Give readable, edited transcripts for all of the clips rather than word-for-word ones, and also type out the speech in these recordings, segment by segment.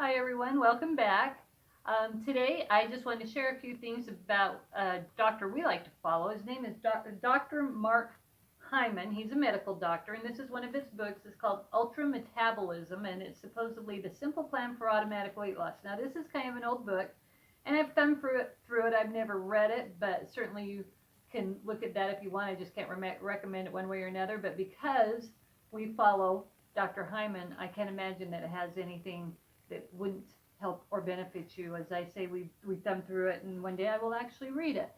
Hi everyone, welcome back. Today I just wanted to share a few things about a doctor we like to follow. His name is Dr. Mark Hyman. He's a medical doctor, and this is one of his books. It's called Ultra Metabolism, and it's supposedly the simple plan for automatic weight loss. Now this is kind of an old book, and I've thumbed through it. I've never read it, but certainly you can look at that if you want. I just can't recommend it one way or another. But because we follow Dr. Hyman, I can't imagine that it has anything that wouldn't help or benefit you. As I say, we thumb through it, and one day I will actually read it.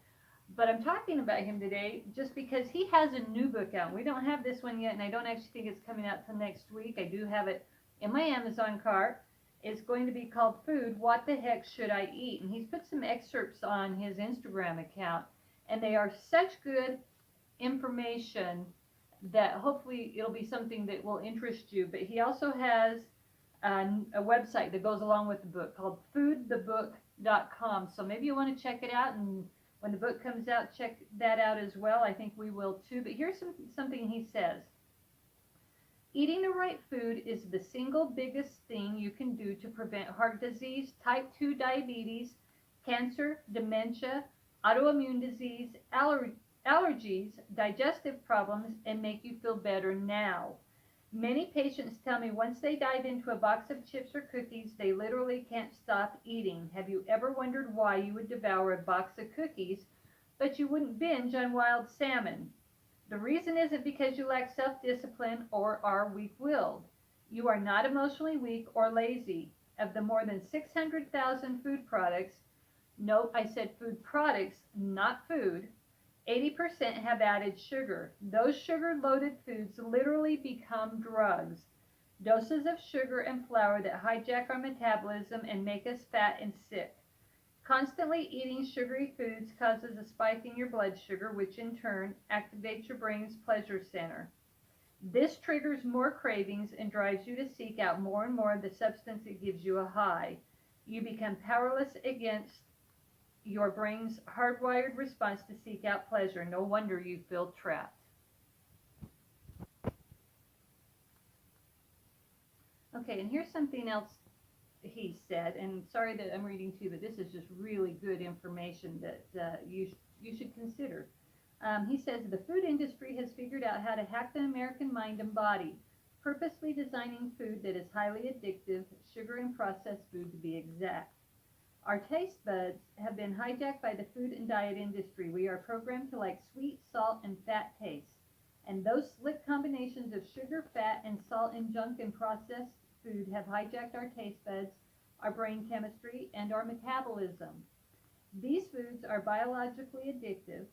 But I'm talking about him today just because he has a new book out. We don't have this one yet, and I don't actually think it's coming out till next week. I do have it in my Amazon cart. It's going to be called Food, What the Heck Should I Eat? And he's put some excerpts on his Instagram account, and they are such good information that hopefully it'll be something that will interest you. But he also has a website that goes along with the book called foodthebook.com. So maybe you want to check it out, and when the book comes out, check that out as well. I think we will too. But here's something he says. Eating the right food is the single biggest thing you can do to prevent heart disease, type 2 diabetes, cancer, dementia, autoimmune disease, allergies, digestive problems, and make you feel better now. Many patients tell me once they dive into a box of chips or cookies, they literally can't stop eating. Have you ever wondered why you would devour a box of cookies, but you wouldn't binge on wild salmon? The reason isn't because you lack self-discipline or are weak-willed. You are not emotionally weak or lazy. Of the more than 600,000 food products, note I said food products, not food, 80% have added sugar. Those sugar-loaded foods literally become drugs. Doses of sugar and flour that hijack our metabolism and make us fat and sick. Constantly eating sugary foods causes a spike in your blood sugar, which in turn activates your brain's pleasure center. This triggers more cravings and drives you to seek out more and more of the substance that gives you a high. You become powerless against your brain's hardwired response to seek out pleasure. No wonder you feel trapped. Okay, and here's something else he said, and sorry that I'm reading to you, but this is just really good information that you should consider. He says the food industry has figured out how to hack the American mind and body, purposely designing food that is highly addictive, sugar and processed food to be exact. Our taste buds have been hijacked by the food and diet industry. We are programmed to like sweet, salt, and fat taste. And those slick combinations of sugar, fat, and salt and junk and processed food have hijacked our taste buds, our brain chemistry, and our metabolism. These foods are biologically addictive.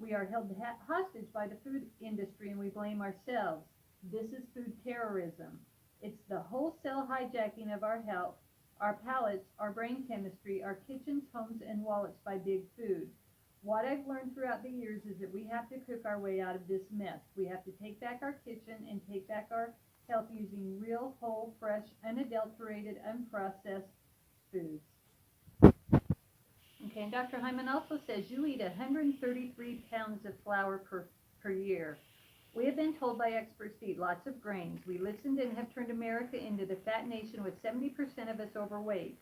We are held hostage by the food industry and we blame ourselves. This is food terrorism. It's the wholesale hijacking of our health, our palates, our brain chemistry, our kitchens, homes, and wallets by big food. What I've learned throughout the years is that we have to cook our way out of this mess. We have to take back our kitchen and take back our health using real, whole, fresh, unadulterated, unprocessed foods. Okay, and Dr. Hyman also says you eat 133 pounds of flour per year. We have been told by experts to eat lots of grains. We listened and have turned America into the fat nation with 70% of us overweight.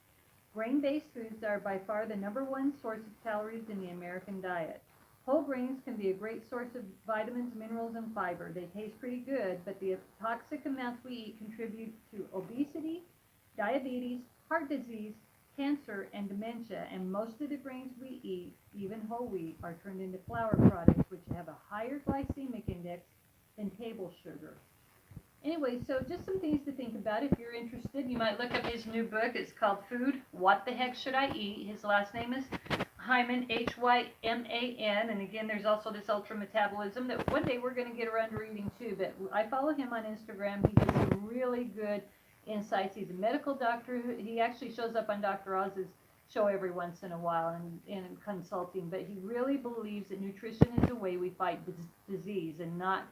Grain-based foods are by far the number one source of calories in the American diet. Whole grains can be a great source of vitamins, minerals, and fiber. They taste pretty good, but the toxic amounts we eat contribute to obesity, diabetes, heart disease, cancer, and dementia, and most of the grains we eat, even whole wheat, are turned into flour products which have a higher glycemic index than table sugar. Anyway, so just some things to think about. If you're interested, you might look up his new book. It's called Food, What the Heck Should I Eat? His last name is Hyman, Hyman, and again, there's also this ultra metabolism that one day we're going to get around to reading too, but I follow him on Instagram. He gives some really good insights. He's a medical doctor. He actually shows up on Dr. Oz's show every once in a while and consulting, but he really believes that nutrition is the way we fight disease and not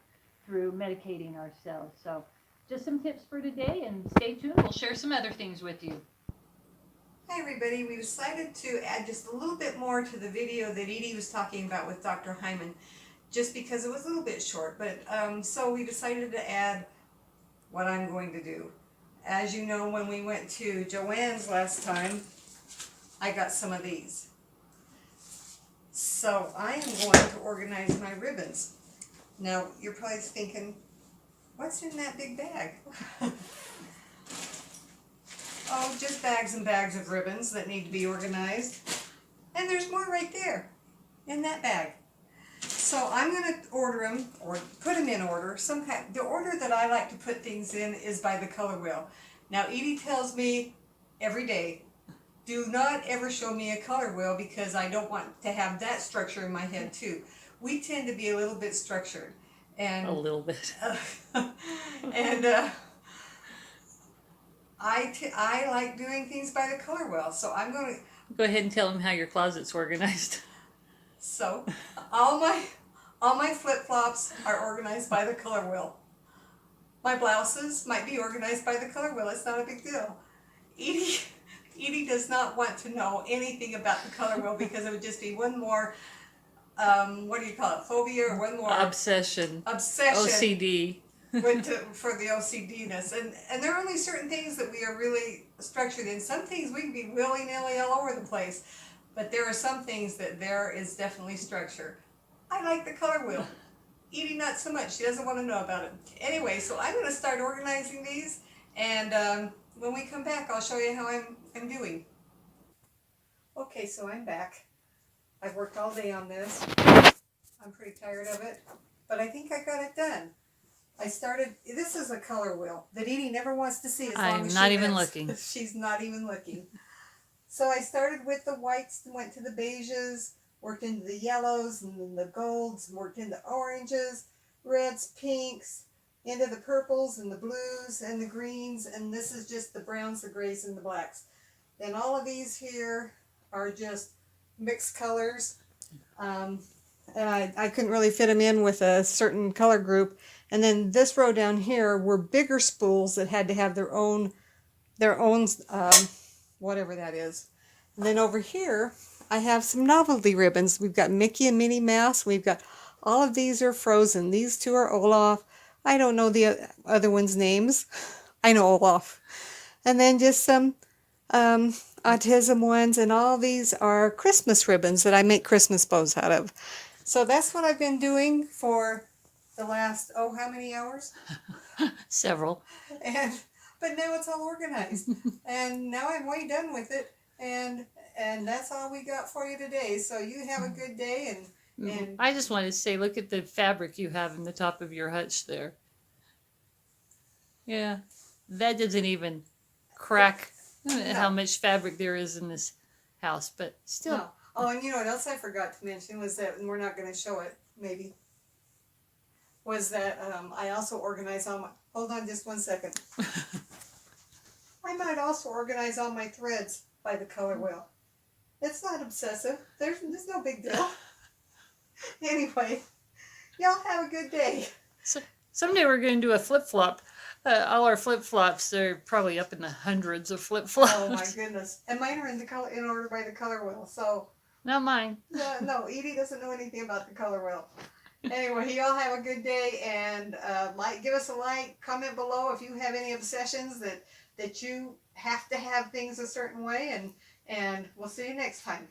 through medicating ourselves. So just some tips for today, and stay tuned. We'll share some other things with you. Hi everybody, we decided to add just a little bit more to the video that Edie was talking about with Dr. Hyman, just because it was a little bit short, but so we decided to add what I'm going to do. as you know, when we went to Joanne's last time, I got some of these. So I am going to organize my ribbons. Now, you're probably thinking, what's in that big bag? Oh, just bags and bags of ribbons that need to be organized. And there's more right there in that bag. So I'm going to order them, or put them in order. The order that I like to put things in is by the color wheel. Now, Edie tells me every day, do not ever show me a color wheel because I don't want to have that structure in my head too. We tend to be a little bit structured. And A little bit. and I like doing things by the color wheel, so I'm going to Go ahead and tell them how your closet's organized. So, all my flip-flops are organized by the color wheel. My blouses might be organized by the color wheel. It's not a big deal. Edie does not want to know anything about the color wheel because it would just be one more, what do you call it, phobia, or one more Obsession. OCD. for the OCD-ness. And there are only certain things that we are really structured in. Some things we can be willy-nilly all over the place. But there are some things that there is definitely structure. I like the color wheel. Edie not so much. She doesn't want to know about it. Anyway, so I'm going to start organizing these, and when we come back, I'll show you how I'm doing. Okay, so I'm back. I've worked all day on this. I'm pretty tired of it, but I think I got it done. This is a color wheel that Edie never wants to see as long as I'm she not even lives. looking. She's not even looking. So I started with the whites, went to the beiges, worked into the yellows, and then the golds, worked into oranges, reds, pinks, into the purples and the blues and the greens, and this is just the browns, the grays, and the blacks. Then all of these here are just mixed colors. And I couldn't really fit them in with a certain color group. And then this row down here were bigger spools that had to have their own whatever that is. And then over here, I have some novelty ribbons. We've got Mickey and Minnie Mouse. We've got, all of these are Frozen. These two are Olaf. I don't know the other one's names. I know Olaf. And then just some autism ones, and all these are Christmas ribbons that I make Christmas bows out of. So that's what I've been doing for the last, how many hours? Several. But now it's all organized, and now I'm way done with it, and that's all we got for you today. So you have a good day, and I just wanted to say, look at the fabric you have in the top of your hutch there. Yeah, that doesn't even crack how much fabric there is in this house, but still. No. Oh, and you know what else I forgot to mention was that, and we're not going to show it, maybe, was that I also organize all my, hold on just one second. I might also organize all my threads by the color wheel. It's not obsessive. There's no big deal. Anyway, y'all have a good day. So, someday we're going to do a flip-flop. All our flip-flops, they're probably up in the hundreds of flip-flops. Oh my goodness. And mine are in order by the color wheel, so. Not mine. No, Edie doesn't know anything about the color wheel. Anyway, y'all have a good day, and give us a like, comment below if you have any obsessions that you have to have things a certain way, and we'll see you next time.